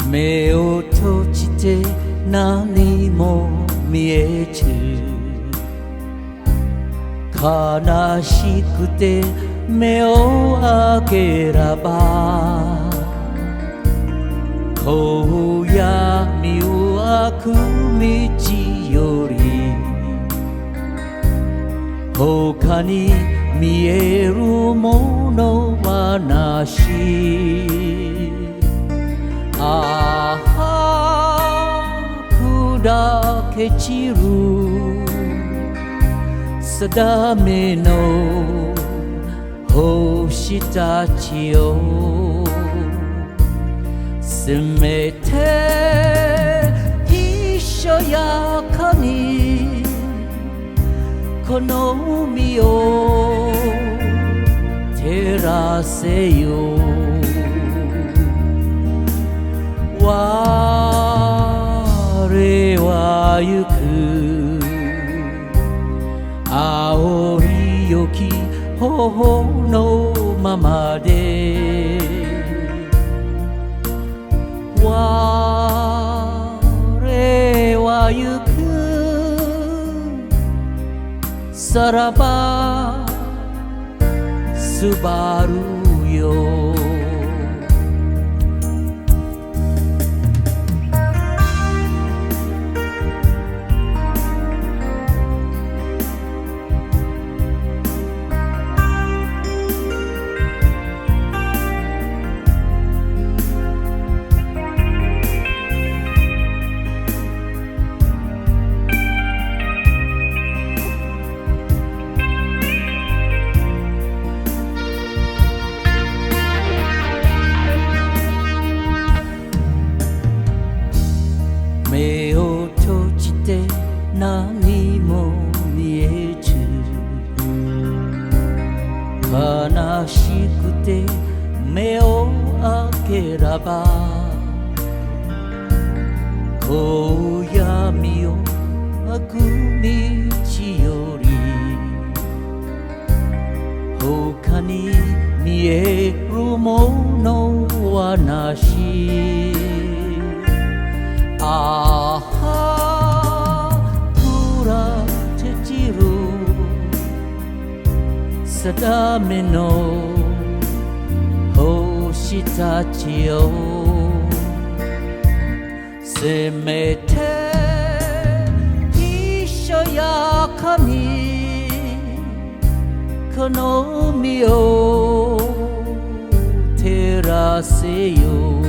目を閉じて何も見えず悲しくて目を開ければ暗闇を開く道より他に見えるものはなしああ砕け散る定めの星たちよせめて一緒やかにこの海を照らせよ我は行く青い良き頬のままで我は行くさらばすばるよ目を閉じて何も見えず悲しくて目を開ければ暗闇を開く道より他に見えるものはなしああ砕け散る定めの星たちよせめて一緒やかにこの海を照らせよ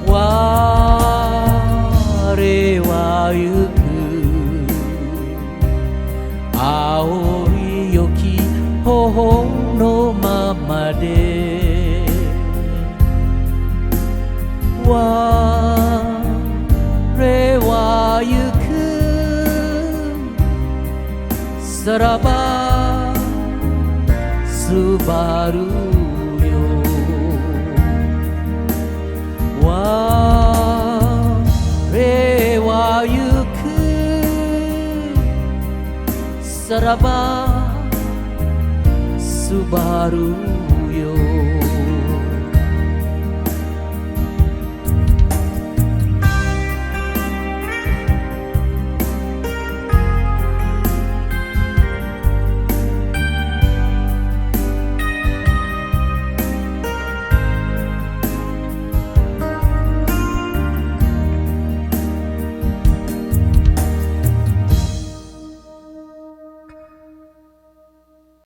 我は行く青い良き頬のままで我は行くさらばすばるよ我は行くさらばすばるよ